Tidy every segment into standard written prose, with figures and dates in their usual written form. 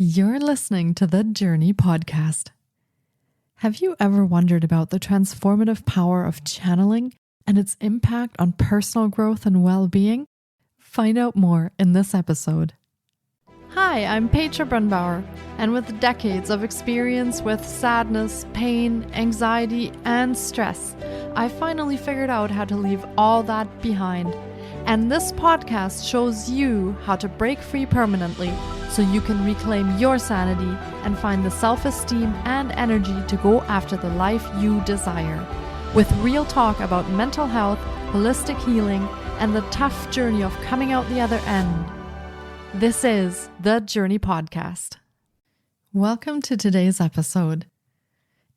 You're listening to the Journey Podcast. Have you ever wondered about the transformative power of channeling and its impact on personal growth and well-being? Find out more in this episode. Hi, I'm Petra Brunbauer, and with decades of experience with sadness, pain, anxiety, and stress, I finally figured out how to leave all that behind. And this podcast shows you how to break free permanently so you can reclaim your sanity and find the self-esteem and energy to go after the life you desire. With real talk about mental health, holistic healing, and the tough journey of coming out the other end. This is the Journey Podcast. Welcome to today's episode.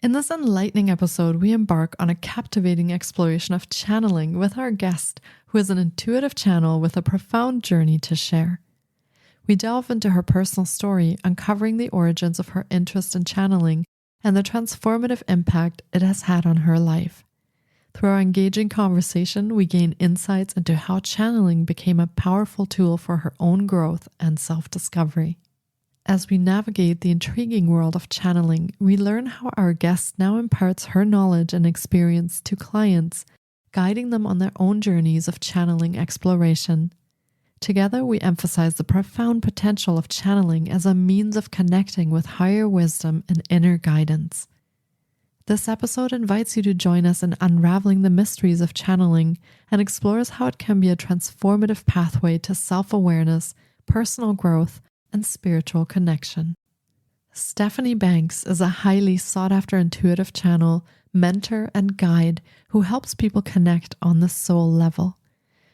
In this enlightening episode, we embark on a captivating exploration of channeling with our guest, who is an intuitive channel with a profound journey to share. We delve into her personal story, uncovering the origins of her interest in channeling and the transformative impact it has had on her life. Through our engaging conversation, we gain insights into how channeling became a powerful tool for her own growth and self-discovery. As we navigate the intriguing world of channeling, we learn how our guest now imparts her knowledge and experience to clients, guiding them on their own journeys of channeling exploration. Together, we emphasize the profound potential of channeling as a means of connecting with higher wisdom and inner guidance. This episode invites you to join us in unraveling the mysteries of channeling and explores how it can be a transformative pathway to self-awareness, personal growth, and spiritual connection. Stephanie Banks is a highly sought-after intuitive channel, mentor, and guide who helps people connect on the soul level.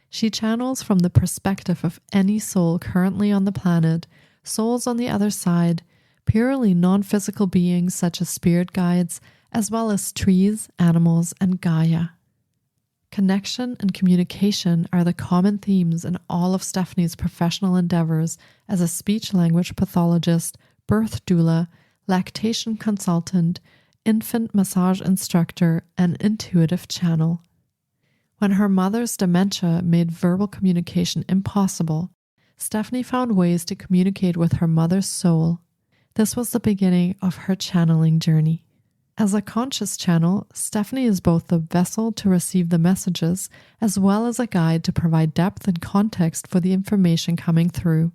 She channels from the perspective of any soul currently on the planet, souls on the other side, purely non-physical beings such as spirit guides, as well as trees, animals, and Gaia. Connection and communication are the common themes in all of Stephanie's professional endeavors as a speech-language pathologist, birth doula, lactation consultant, infant massage instructor, and intuitive channel. When her mother's dementia made verbal communication impossible, Stephanie found ways to communicate with her mother's soul. This was the beginning of her channeling journey. As a conscious channel, Stephanie is both the vessel to receive the messages as well as a guide to provide depth and context for the information coming through.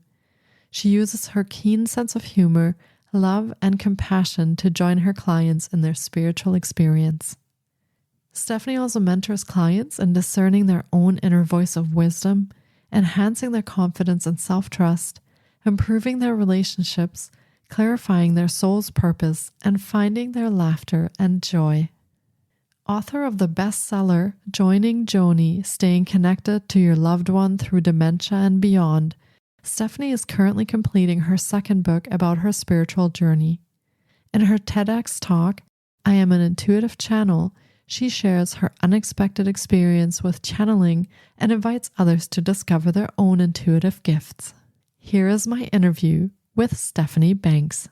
She uses her keen sense of humor, love, and compassion to join her clients in their spiritual experience. Stephanie also mentors clients in discerning their own inner voice of wisdom, enhancing their confidence and self-trust, improving their relationships, clarifying their soul's purpose, and finding their laughter and joy. Author of the bestseller, Joining Joni, Staying Connected to Your Loved One Through Dementia and Beyond, Stephanie is currently completing her second book about her spiritual journey. In her TEDx talk, I Am an Intuitive Channel, she shares her unexpected experience with channeling and invites others to discover their own intuitive gifts. Here is my interview with Stephanie Banks.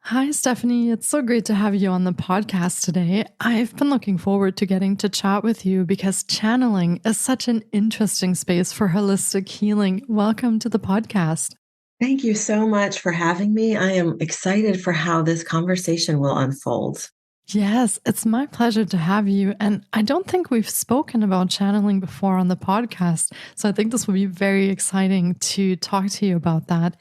Hi, Stephanie. It's so great to have you on the podcast today. I've been looking forward to getting to chat with you because channeling is such an interesting space for holistic healing. Welcome to the podcast. Thank you so much for having me. I am excited for how this conversation will unfold. Yes, it's my pleasure to have you. And I don't think we've spoken about channeling before on the podcast. So I think this will be very exciting to talk to you about that.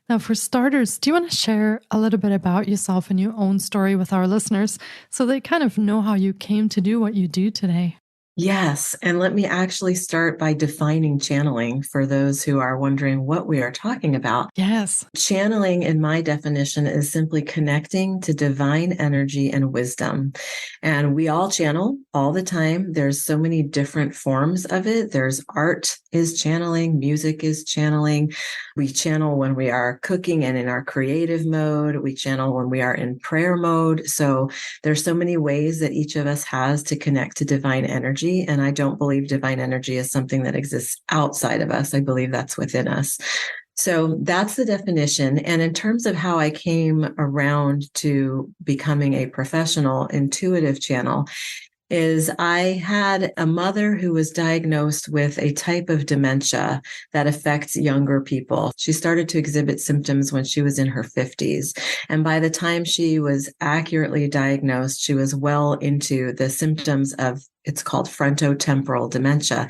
Now, for starters, do you want to share a little bit about yourself and your own story with our listeners so they kind of know how you came to do what you do today? Yes, and let me actually start by defining channeling for those who are wondering what we are talking about. Yes. Channeling, in my definition, is simply connecting to divine energy and wisdom. And we all channel all the time. There's so many different forms of it. There's art is channeling, music is channeling. We channel when we are cooking and in our creative mode. We channel when we are in prayer mode. So there's so many ways that each of us has to connect to divine energy. And I don't believe divine energy is something that exists outside of us. I believe that's within us. So that's the definition. And in terms of how I came around to becoming a professional intuitive channel, is I had a mother who was diagnosed with a type of dementia that affects younger people. She started to exhibit symptoms when she was in her 50s. And by the time she was accurately diagnosed, she was well into the symptoms of it's called frontotemporal dementia.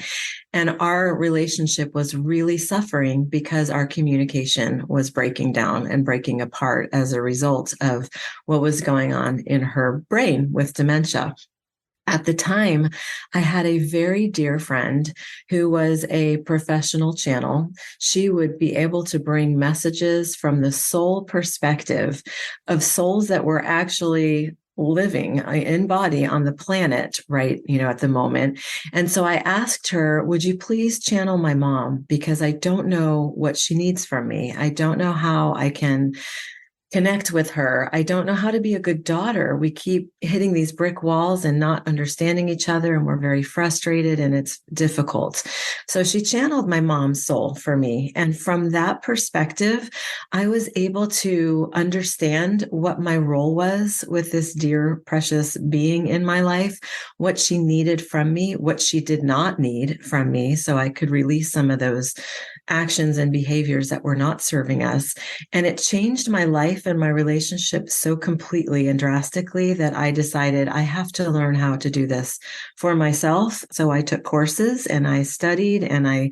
And our relationship was really suffering because our communication was breaking down and breaking apart as a result of what was going on in her brain with dementia. At the time, I had a very dear friend who was a professional channel. She would be able to bring messages from the soul perspective of souls that were actually living in body on the planet right at the moment. And so I asked her, would you please channel my mom, because I don't know what she needs from me. I don't know how I can connect with her. I don't know how to be a good daughter. We keep hitting these brick walls and not understanding each other, and we're very frustrated, and it's difficult. So she channeled my mom's soul for me. And from that perspective, I was able to understand what my role was with this dear, precious being in my life, what she needed from me, what she did not need from me, so I could release some of those actions and behaviors that were not serving us. And it changed my life and my relationship so completely and drastically that I decided I have to learn how to do this for myself. So I took courses and I studied and I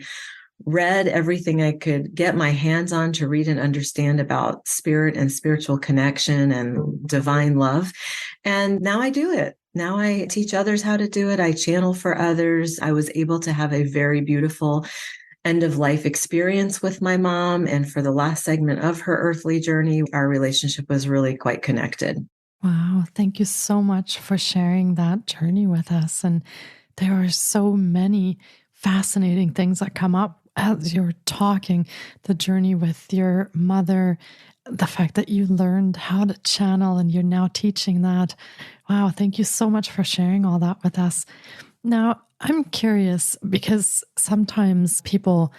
read everything I could get my hands on to read and understand about spirit and spiritual connection and divine love. And now I do it. Now I teach others how to do it. I channel for others. I was able to have a very beautiful end of life experience with my mom. And for the last segment of her earthly journey, our relationship was really quite connected. Wow. Thank you so much for sharing that journey with us. And there are so many fascinating things that come up as you're talking, the journey with your mother, the fact that you learned how to channel and you're now teaching that. Wow. Thank you so much for sharing all that with us. Now, I'm curious because sometimes people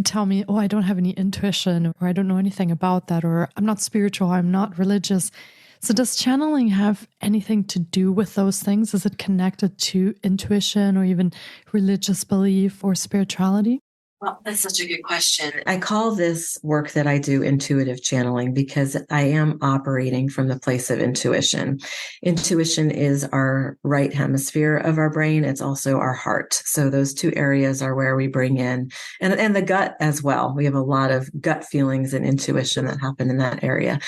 tell me, oh, I don't have any intuition, or I don't know anything about that, or I'm not spiritual, I'm not religious. So does channeling have anything to do with those things? Is it connected to intuition or even religious belief or spirituality? Well, that's such a good question. I call this work that I do intuitive channeling because I am operating from the place of intuition. Intuition is our right hemisphere of our brain. It's also our heart. So those two areas are where we bring in, and the gut as well. We have a lot of gut feelings and intuition that happen in that area.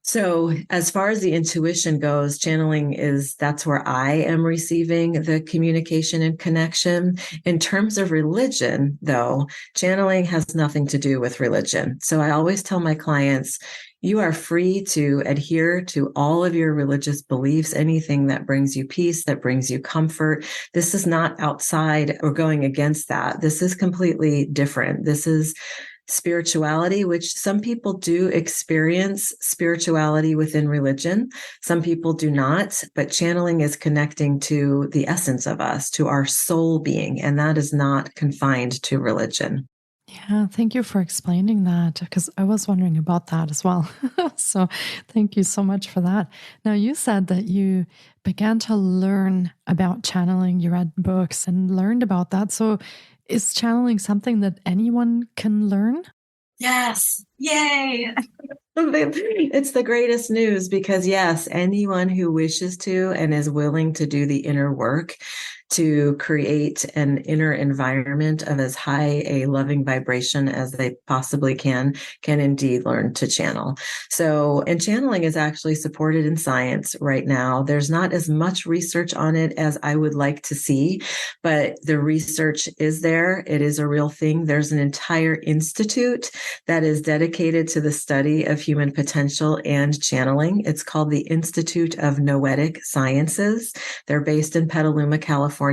So as far as the intuition goes, that's where I am receiving the communication and connection. In terms of religion, though, channeling has nothing to do with religion. So I always tell my clients, you are free to adhere to all of your religious beliefs, anything that brings you peace, that brings you comfort. This is not outside or going against that. This is completely different. This is spirituality, which some people do experience spirituality within religion. Some people do not, but channeling is connecting to the essence of us, to our soul being, and that is not confined to religion. Yeah, thank you for explaining that because I was wondering about that as well. So thank you so much for that. Now, you said that you began to learn about channeling, you read books and learned about that. So is channeling something that anyone can learn? Yes. Yay. It's the greatest news because, yes, anyone who wishes to and is willing to do the inner work to create an inner environment of as high a loving vibration as they possibly can indeed learn to channel. So, and channeling is actually supported in science right now. There's not as much research on it as I would like to see, but the research is there. It is a real thing. There's an entire institute that is dedicated to the study of human potential and channeling. It's called the Institute of Noetic Sciences. They're based in Petaluma, California,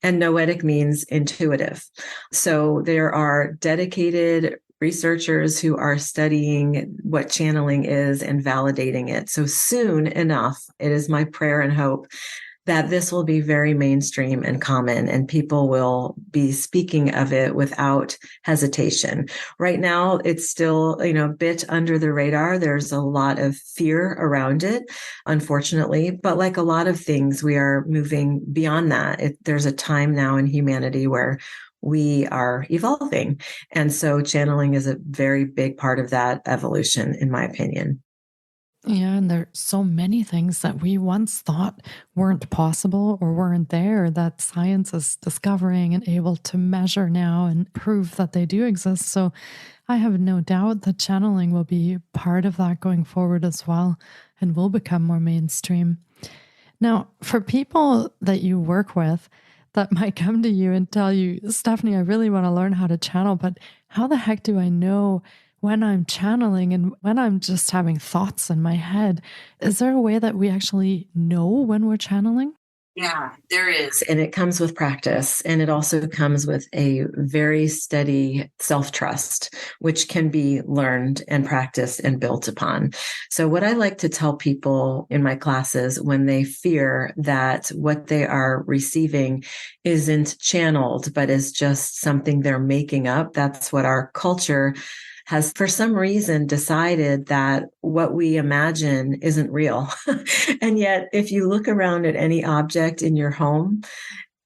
and noetic means intuitive. So there are dedicated researchers who are studying what channeling is and validating it. So soon enough, it is my prayer and hope that this will be very mainstream and common, and people will be speaking of it without hesitation. Right now, it's still, a bit under the radar. There's a lot of fear around it, unfortunately. But like a lot of things, we are moving beyond that. There's a time now in humanity where we are evolving. And so channeling is a very big part of that evolution, in my opinion. Yeah, and there are so many things that we once thought weren't possible or weren't there that science is discovering and able to measure now and prove that they do exist. So I have no doubt that channeling will be part of that going forward as well and will become more mainstream. Now, for people that you work with that might come to you and tell you, Stephanie, I really want to learn how to channel, but how the heck do I know when I'm channeling and when I'm just having thoughts in my head? Is there a way that we actually know when we're channeling? Yeah, there is. And it comes with practice. And it also comes with a very steady self trust, which can be learned and practiced and built upon. So, what I like to tell people in my classes when they fear that what they are receiving isn't channeled, but is just something they're making up, that's what our culture has for some reason decided that what we imagine isn't real. And yet, if you look around at any object in your home,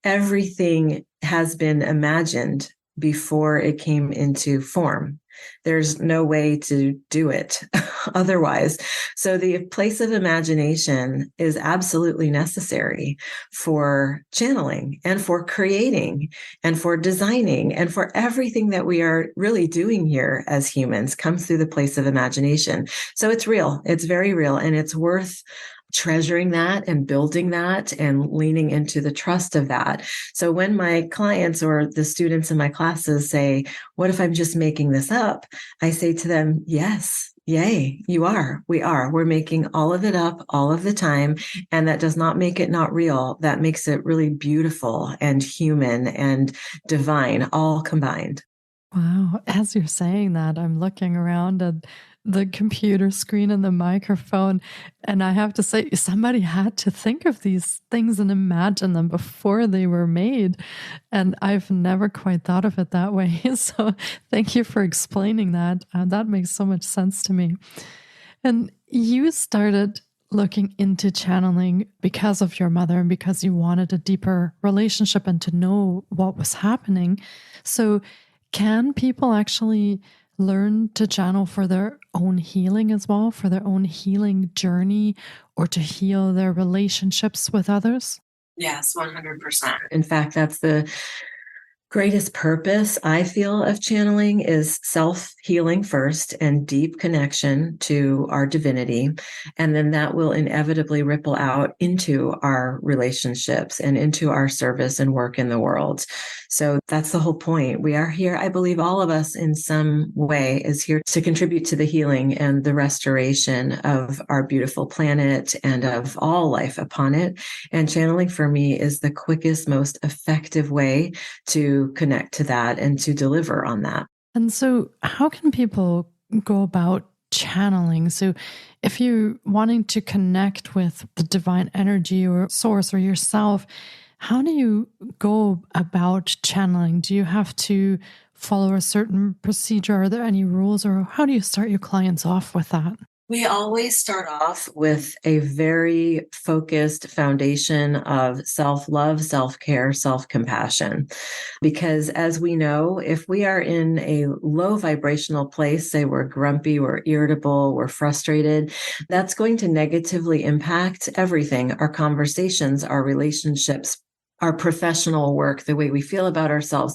everything has been imagined before it came into form. There's no way to do it otherwise. So the place of imagination is absolutely necessary for channeling and for creating and for designing and for everything that we are really doing here as humans comes through the place of imagination. So it's real. It's very real. And it's worth treasuring that and building that and leaning into the trust of that. So when my clients or the students in my classes say, what if I'm just making this up? I say to them, yes, yay, you are. We are. We're making all of it up all of the time. And that does not make it not real. That makes it really beautiful and human and divine, all combined. Wow. As you're saying that, I'm looking around at the computer screen and the microphone. And I have to say, somebody had to think of these things and imagine them before they were made. And I've never quite thought of it that way. So thank you for explaining that. That makes so much sense to me. And you started looking into channeling because of your mother and because you wanted a deeper relationship and to know what was happening. So can people actually learn to channel for their own healing as well, for their own healing journey, or to heal their relationships with others? Yes, 100%. In fact, that's the greatest purpose I feel of channeling is self-healing first and deep connection to our divinity. And then that will inevitably ripple out into our relationships and into our service and work in the world. So that's the whole point. We are here, I believe all of us in some way is here to contribute to the healing and the restoration of our beautiful planet and of all life upon it. And channeling for me is the quickest, most effective way to connect to that and to deliver on that. And so, how can people go about channeling? So, if you're wanting to connect with the divine energy or source or yourself, how do you go about channeling? Do you have to follow a certain procedure? Are there any rules, or how do you start your clients off with that? We always start off with a very focused foundation of self-love, self-care, self-compassion. Because as we know, if we are in a low vibrational place, say we're grumpy, we're irritable, we're frustrated, that's going to negatively impact everything, our conversations, our relationships, our professional work, the way we feel about ourselves,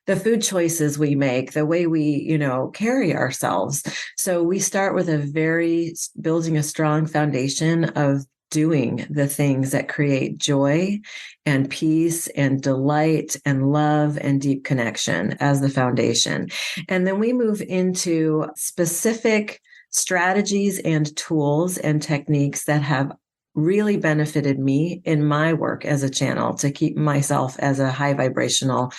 the food choices we make, the way we, carry ourselves. So we start with building a strong foundation of doing the things that create joy and peace and delight and love and deep connection as the foundation. And then we move into specific strategies and tools and techniques that have really benefited me in my work as a channel to keep myself as a high vibrational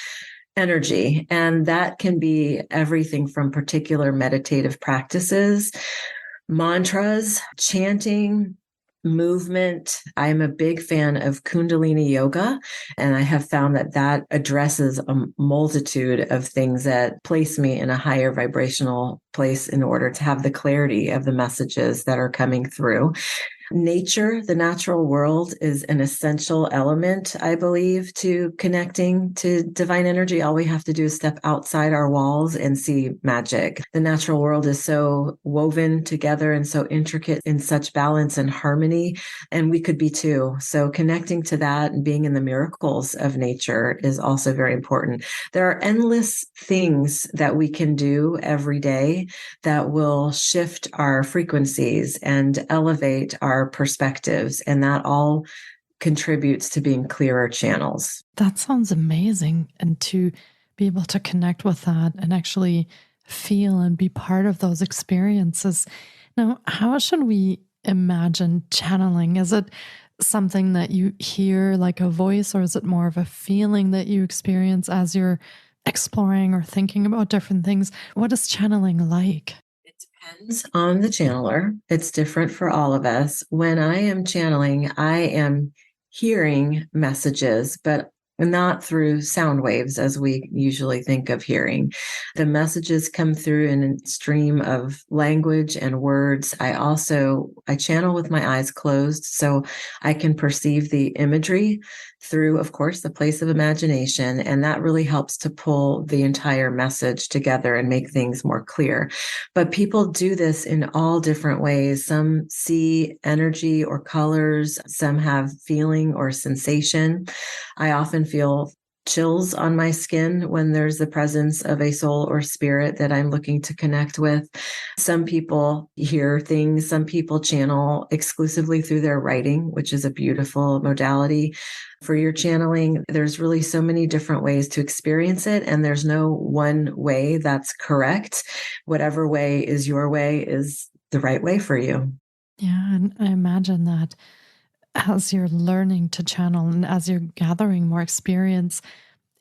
energy. And that can be everything from particular meditative practices, mantras, chanting, movement. I'm a big fan of Kundalini yoga, and I have found that that addresses a multitude of things that place me in a higher vibrational place in order to have the clarity of the messages that are coming through. Nature, the natural world, is an essential element, I believe, to connecting to divine energy. All we have to do is step outside our walls and see magic. The natural world is so woven together and so intricate in such balance and harmony, and we could be too. So connecting to that and being in the miracles of nature is also very important. There are endless things that we can do every day that will shift our frequencies and elevate our perspectives. And that all contributes to being clearer channels. That sounds amazing. And to be able to connect with that and actually feel and be part of those experiences. Now, how should we imagine channeling? Is it something that you hear like a voice, or is it more of a feeling that you experience as you're exploring or thinking about different things? What is channeling like? It depends on the channeler. It's different for all of us. When I am channeling, I am hearing messages, but not through sound waves as we usually think of hearing. The messages come through in a stream of language and words. I channel with my eyes closed so I can perceive the imagery through, of course, the place of imagination. And that really helps to pull the entire message together and make things more clear. But people do this in all different ways. Some see energy or colors, some have feeling or sensation. I often feel chills on my skin when there's the presence of a soul or spirit that I'm looking to connect with. Some people hear things, some people channel exclusively through their writing, which is a beautiful modality for your channeling. There's really so many different ways to experience it, and there's no one way that's correct. Whatever way is your way is the right way for you. Yeah, and I imagine that as you're learning to channel and as you're gathering more experience,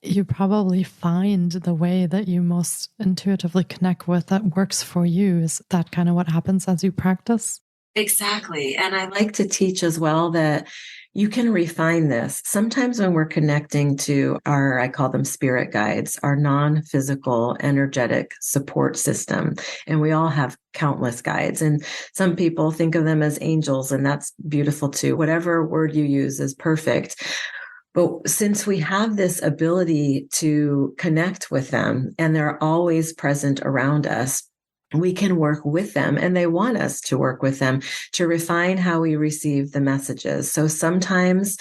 you probably find the way that you most intuitively connect with that works for you. Is that kind of what happens as you practice? Exactly. And I like to teach as well that you can refine this. Sometimes when we're connecting to I call them spirit guides, our non-physical energetic support system, and we all have countless guides. And some people think of them as angels, and that's beautiful too. Whatever word you use is perfect. But since we have this ability to connect with them and they're always present around us, we can work with them, and they want us to work with them to refine how we receive the messages. So sometimes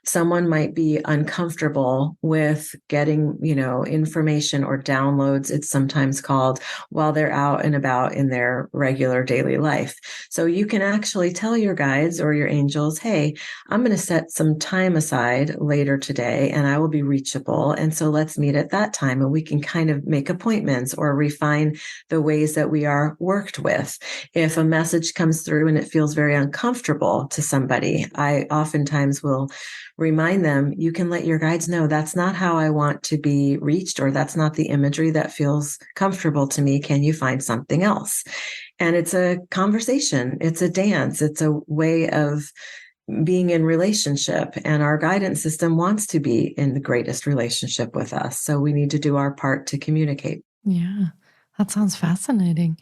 someone might be uncomfortable with getting, information or downloads, it's sometimes called, while they're out and about in their regular daily life. So you can actually tell your guides or your angels, hey, I'm going to set some time aside later today and I will be reachable. And so let's meet at that time, and we can kind of make appointments or refine the ways that we are worked with. If a message comes through and it feels very uncomfortable to somebody, I oftentimes will remind them, you can let your guides know that's not how I want to be reached, or that's not the imagery that feels comfortable to me. Can you find something else? And it's a conversation. It's a dance. It's a way of being in relationship, and our guidance system wants to be in the greatest relationship with us. So we need to do our part to communicate. Yeah, that sounds fascinating.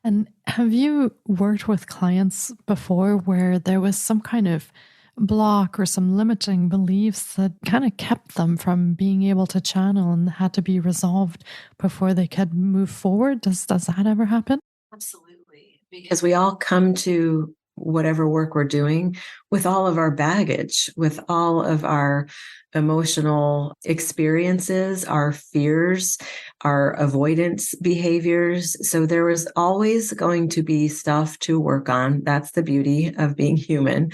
And have you worked with clients before where there was some kind of block or some limiting beliefs that kind of kept them from being able to channel and had to be resolved before they could move forward? Does that ever happen? Absolutely. Because we all come to whatever work we're doing with all of our baggage, with all of our emotional experiences, our fears, our avoidance behaviors. So there is always going to be stuff to work on. That's the beauty of being human.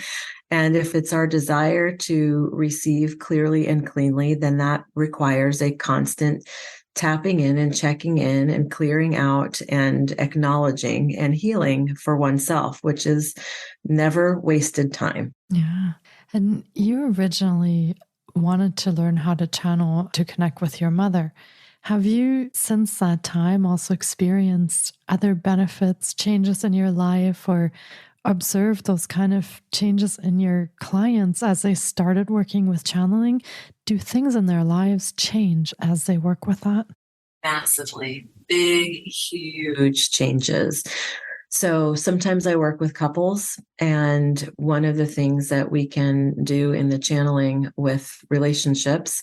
And if it's our desire to receive clearly and cleanly, then that requires a constant tapping in and checking in and clearing out and acknowledging and healing for oneself, which is never wasted time. Yeah. And you originally wanted to learn how to channel to connect with your mother. Have you, since that time, also experienced other benefits, changes in your life, or observed those kind of changes in your clients as they started working with channeling? Do things in their lives change as they work with that? Massively. Big, huge changes. So sometimes I work with couples, and one of the things that we can do in the channeling with relationships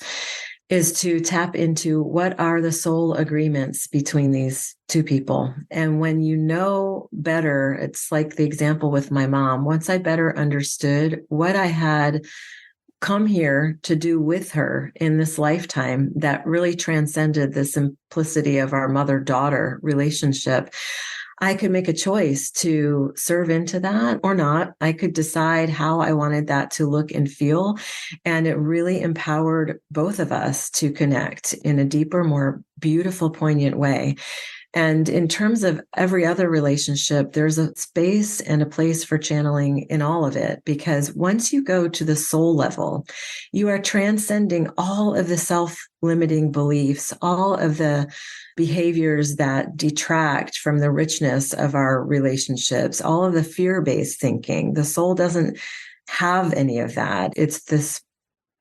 is to tap into what are the soul agreements between these two people. And when you know better, it's like the example with my mom. Once I better understood what I had come here to do with her in this lifetime that really transcended the simplicity of our mother-daughter relationship, I could make a choice to serve into that or not. I could decide how I wanted that to look and feel. And it really empowered both of us to connect in a deeper, more beautiful, poignant way. And in terms of every other relationship, there's a space and a place for channeling in all of it, because once you go to the soul level, you are transcending all of the self-limiting beliefs, all of the behaviors that detract from the richness of our relationships, all of the fear-based thinking. The soul doesn't have any of that. It's this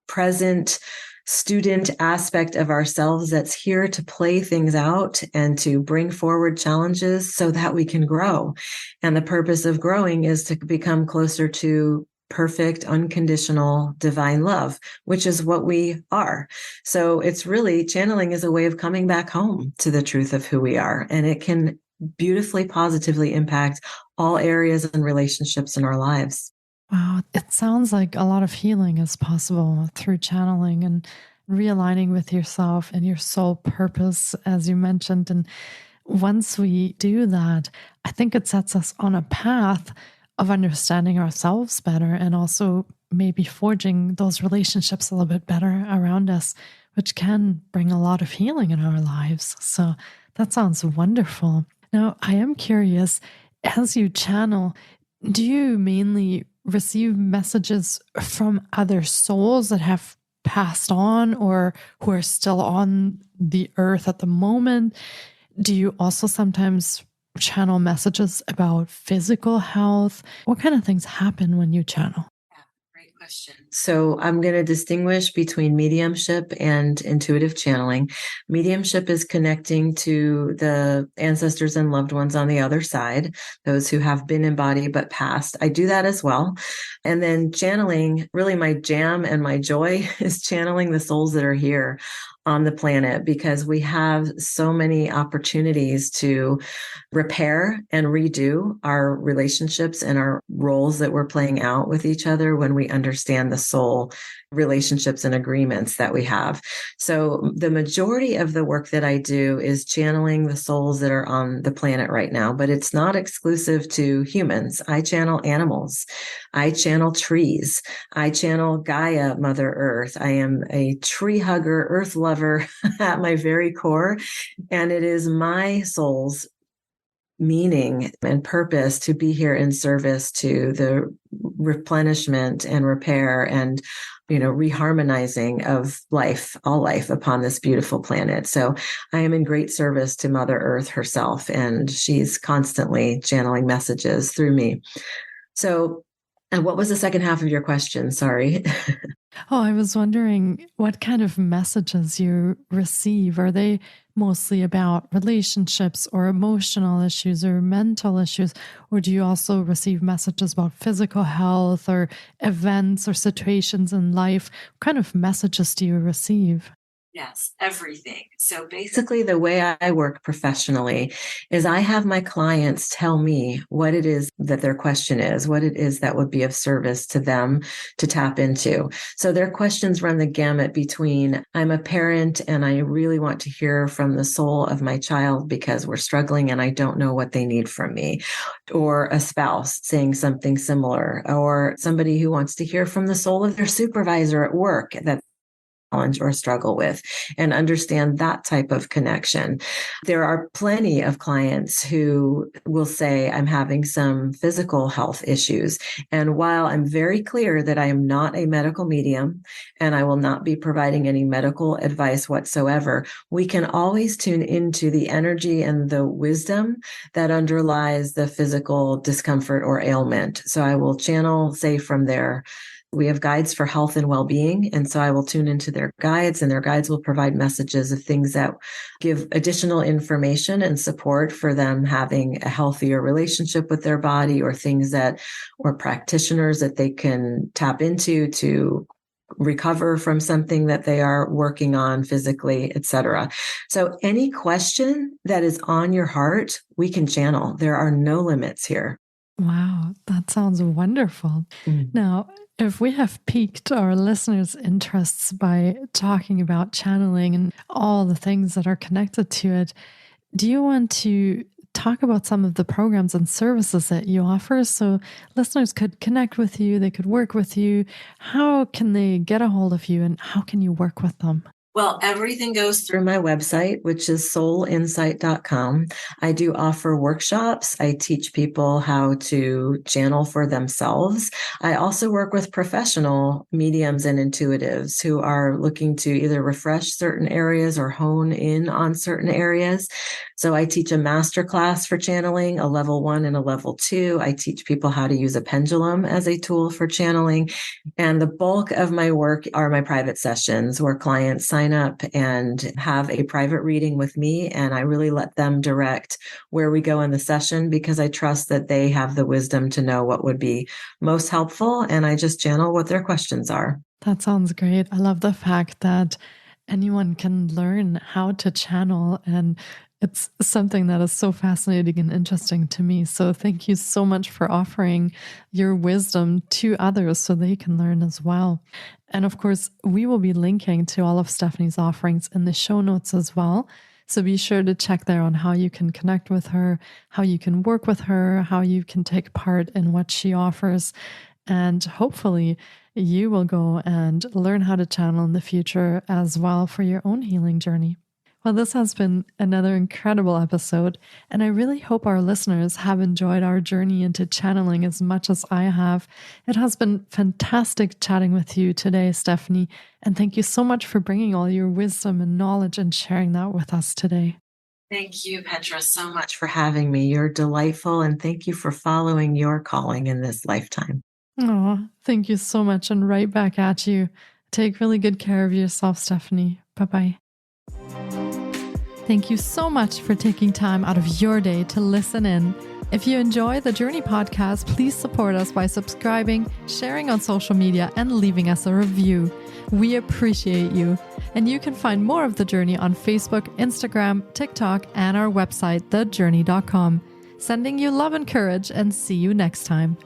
present student aspect of ourselves that's here to play things out and to bring forward challenges so that we can grow. And the purpose of growing is to become closer to perfect, unconditional, divine love, which is what we are. So it's really, channeling is a way of coming back home to the truth of who we are. And it can beautifully, positively impact all areas and relationships in our lives. Wow, it sounds like a lot of healing is possible through channeling and realigning with yourself and your soul purpose, as you mentioned. And once we do that, I think it sets us on a path of understanding ourselves better and also maybe forging those relationships a little bit better around us, which can bring a lot of healing in our lives. So that sounds wonderful. Now, I am curious, as you channel, do you mainly receive messages from other souls that have passed on or who are still on the earth at the moment? Do you also sometimes channel messages about physical health? What kind of things happen when you channel? Great question. So I'm going to distinguish between mediumship and intuitive channeling. Mediumship is connecting to the ancestors and loved ones on the other side, those who have been in body but passed. I do that as well. And then channeling, really my jam and my joy is channeling the souls that are here on the planet, because we have so many opportunities to repair and redo our relationships and our roles that we're playing out with each other when we understand the soul relationships and agreements that we have. So the majority of the work that I do is channeling the souls that are on the planet right now, but it's not exclusive to humans. I channel animals. I channel trees. I channel Gaia, Mother Earth. I am a tree hugger, earth lover at my very core. And it is my soul's meaning and purpose to be here in service to the replenishment and repair and reharmonizing of life, all life upon this beautiful planet. So I am in great service to Mother Earth herself, and she's constantly channeling messages through me. So, and what was the second half of your question? Sorry. Oh, I was wondering what kind of messages you receive. Are they mostly about relationships or emotional issues or mental issues? Or do you also receive messages about physical health or events or situations in life? What kind of messages do you receive? Yes, everything. So basically, the way I work professionally is I have my clients tell me what it is that their question is, what it is that would be of service to them to tap into. So their questions run the gamut between, I'm a parent and I really want to hear from the soul of my child because we're struggling and I don't know what they need from me, or a spouse saying something similar, or somebody who wants to hear from the soul of their supervisor at work that challenge or struggle with, and understand that type of connection. There are plenty of clients who will say, I'm having some physical health issues. And while I'm very clear that I am not a medical medium and I will not be providing any medical advice whatsoever, we can always tune into the energy and the wisdom that underlies the physical discomfort or ailment. So I will channel, say, from there. We have guides for health and well-being. And so I will tune into their guides, and their guides will provide messages of things that give additional information and support for them having a healthier relationship with their body, or things that, or practitioners that they can tap into to recover from something that they are working on physically, etc. So any question that is on your heart, we can channel. There are no limits here. Wow, that sounds wonderful. Now, if we have piqued our listeners' interests by talking about channeling and all the things that are connected to it, do you want to talk about some of the programs and services that you offer so listeners could connect with you, they could work with you? How can they get a hold of you, and how can you work with them? Well, everything goes through my website, which is soulinsight.com. I do offer workshops. I teach people how to channel for themselves. I also work with professional mediums and intuitives who are looking to either refresh certain areas or hone in on certain areas. So I teach a masterclass for channeling, a level 1 and a level 2. I teach people how to use a pendulum as a tool for channeling. And the bulk of my work are my private sessions, where clients sign up and have a private reading with me. And I really let them direct where we go in the session, because I trust that they have the wisdom to know what would be most helpful. And I just channel what their questions are. That sounds great. I love the fact that anyone can learn how to channel, and it's something that is so fascinating and interesting to me. So thank you so much for offering your wisdom to others so they can learn as well. And of course, we will be linking to all of Stephanie's offerings in the show notes as well. So be sure to check there on how you can connect with her, how you can work with her, how you can take part in what she offers. And hopefully you will go and learn how to channel in the future as well for your own healing journey. Well, this has been another incredible episode, and I really hope our listeners have enjoyed our journey into channeling as much as I have. It has been fantastic chatting with you today, Stephanie, and thank you so much for bringing all your wisdom and knowledge and sharing that with us today. Thank you, Petra, so much for having me. You're delightful, and thank you for following your calling in this lifetime. Oh, thank you so much, and right back at you. Take really good care of yourself, Stephanie. Bye-bye. Thank you so much for taking time out of your day to listen in. If you enjoy the Journey podcast, please support us by subscribing, sharing on social media, and leaving us a review. We appreciate you. And you can find more of The Journey on Facebook, Instagram, TikTok, and our website, thejourney.com. Sending you love and courage, and see you next time.